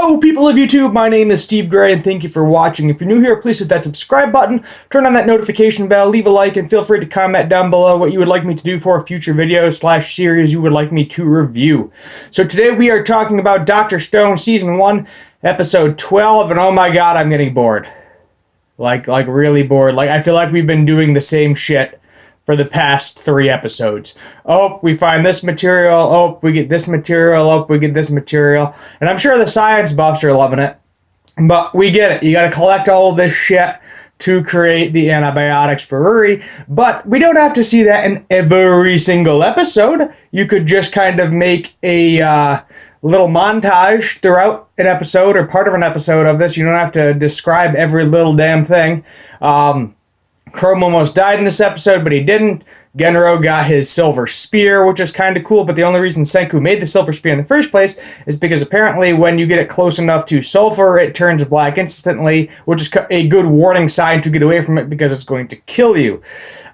Hello, people of YouTube. My name is Steve Gray, and thank you for watching. If you're new here, please hit that subscribe button, turn on that notification bell, leave a like, and feel free to comment down below what you would like me to do for future videos / series you would like me to review. So today we are talking about Dr. Stone Season 1, Episode 12, and oh my god, I'm getting bored. Like really bored. I feel like we've been doing the same shit for the past 3 episodes. Oh, we find this material. Oh, we get this material. Oh, we get this material. And I'm sure the science buffs are loving it. But we get it. You gotta collect all of this shit to create the antibiotics for Uri. But we don't have to see that in every single episode. You could just kind of make a little montage throughout an episode or part of an episode of this. You don't have to describe every little damn thing. Chrome almost died in this episode, but he didn't. Genro got his silver spear, which is kind of cool, but the only reason Senku made the silver spear in the first place is because apparently when you get it close enough to sulfur, it turns black instantly, which is a good warning sign to get away from it because it's going to kill you.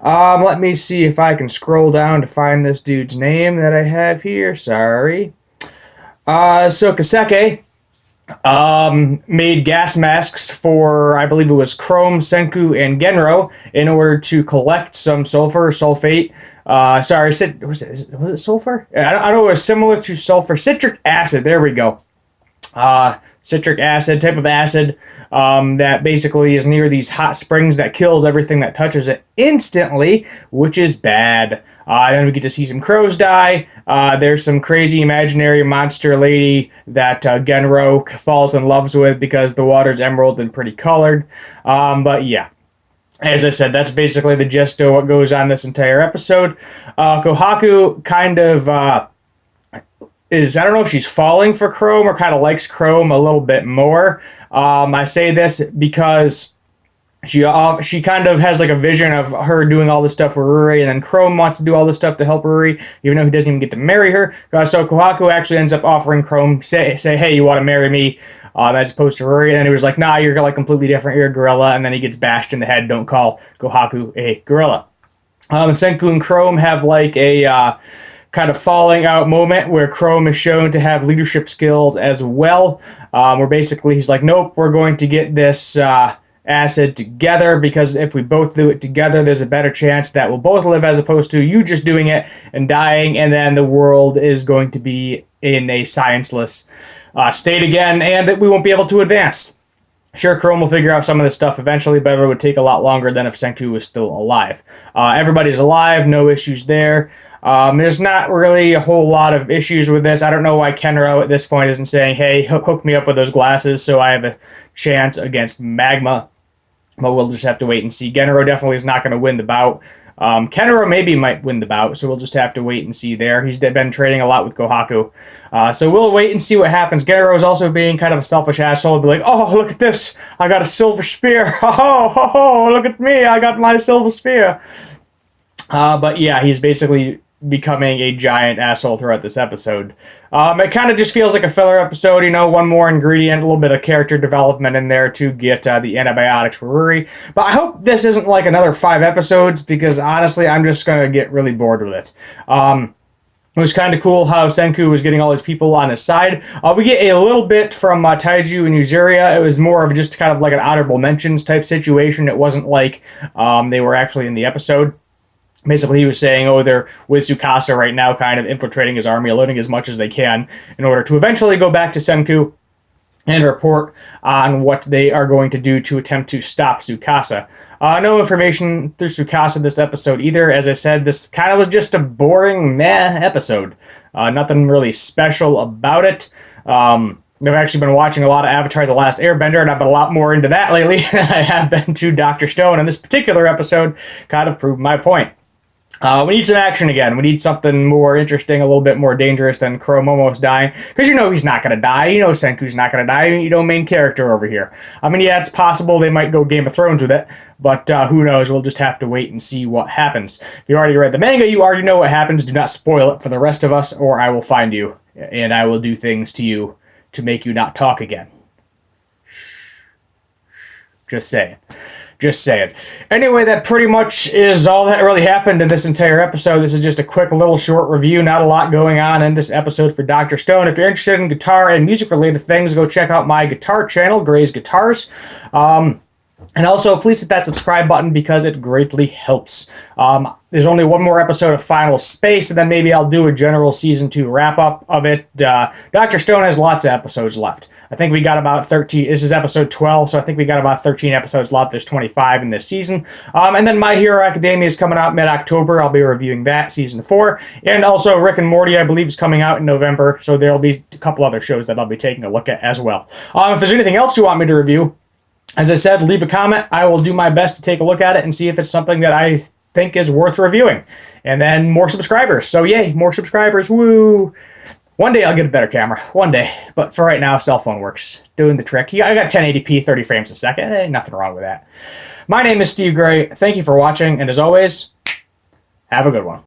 Let me see if I can scroll down to find this dude's name that I have here. Sorry. So Kaseki made gas masks for, I believe it was Chrome, Senku, and Genro in order to collect some sulfur, sulfate. Was it sulfur? I know it was similar to sulfur. Citric acid, there we go. Citric acid, type of acid that basically is near these hot springs that kills everything that touches it instantly, which is bad. Then we get to see some crows die. There's some crazy imaginary monster lady that Genro falls in love with because the water's emerald and pretty colored. But yeah, as I said, that's basically the gist of what goes on this entire episode. Kohaku kind of I don't know if she's falling for Chrome or kind of likes Chrome a little bit more. I say this because she kind of has like a vision of her doing all this stuff for Uri, and then Chrome wants to do all this stuff to help Uri, even though he doesn't even get to marry her. So Kohaku actually ends up offering Chrome, say, hey, you want to marry me, as opposed to Uri, and then he was like, nah, you're like completely different, you're a gorilla, and then he gets bashed in the head, don't call Kohaku a gorilla. Senku and Chrome have like a kind of falling out moment where Chrome is shown to have leadership skills as well, where basically he's like, nope, we're going to get this acid together, because if we both do it together, there's a better chance that we'll both live as opposed to you just doing it and dying, and then the world is going to be in a scienceless state again, and that we won't be able to advance. Sure, Chrome will figure out some of this stuff eventually, but it would take a lot longer than if Senku was still alive. Everybody's alive, no issues there. There's not really a whole lot of issues with this. I don't know why Kenro at this point isn't saying, hey, hook me up with those glasses so I have a chance against Magma. But we'll just have to wait and see. Genro definitely is not going to win the bout. Kenro maybe might win the bout, so we'll just have to wait and see there. He's been trading a lot with Kohaku. So we'll wait and see what happens. Genro is also being kind of a selfish asshole. He'll be like, oh, look at this. I got a silver spear. Oh, look at me. I got my silver spear. But yeah, he's basically becoming a giant asshole throughout this episode. It kind of just feels like a filler episode, you know, one more ingredient, a little bit of character development in there to get the antibiotics for Uri. But I hope this isn't like another 5 episodes, because honestly, I'm just going to get really bored with it. It was kind of cool how Senku was getting all his people on his side. We get a little bit from Taiju and Yuzuria. It was more of just kind of like an honorable mentions type situation. It wasn't like they were actually in the episode. Basically, he was saying, oh, they're with Tsukasa right now, kind of infiltrating his army, loading as much as they can in order to eventually go back to Senku and report on what they are going to do to attempt to stop Tsukasa. No information through Tsukasa this episode either. As I said, this kind of was just a boring, meh episode. Nothing really special about it. I've actually been watching a lot of Avatar The Last Airbender, and I've been a lot more into that lately than I have been to Dr. Stone, and this particular episode kind of proved my point. We need some action again. We need something more interesting, a little bit more dangerous than Chrome almost dying. Because you know he's not going to die. You know Senku's not going to die. You know, main character over here. I mean, yeah, it's possible they might go Game of Thrones with it. But who knows? We'll just have to wait and see what happens. If you already read the manga, you already know what happens. Do not spoil it for the rest of us, or I will find you. And I will do things to you to make you not talk again. Just saying. Just saying. Anyway, that pretty much is all that really happened in this entire episode. This is just a quick little short review. Not a lot going on in this episode for Dr. Stone. If you're interested in guitar and music-related things, go check out my guitar channel, Gray's Guitars. And also, please hit that subscribe button because it greatly helps. There's only one more episode of Final Space, and then maybe I'll do a general Season 2 wrap-up of it. Dr. Stone has lots of episodes left. I think we got about 13. This is episode 12, so I think we got about 13 episodes left. There's 25 in this season. And then My Hero Academia is coming out mid-October. I'll be reviewing that, Season 4. And also Rick and Morty, I believe, is coming out in November, so there'll be a couple other shows that I'll be taking a look at as well. If there's anything else you want me to review, as I said, leave a comment. I will do my best to take a look at it and see if it's something that I think is worth reviewing. And then more subscribers. So yay, more subscribers. Woo! One day I'll get a better camera. One day. But for right now, cell phone works. Doing the trick. I got 1080p, 30 frames a second. Nothing wrong with that. My name is Steve Gray. Thank you for watching. And as always, have a good one.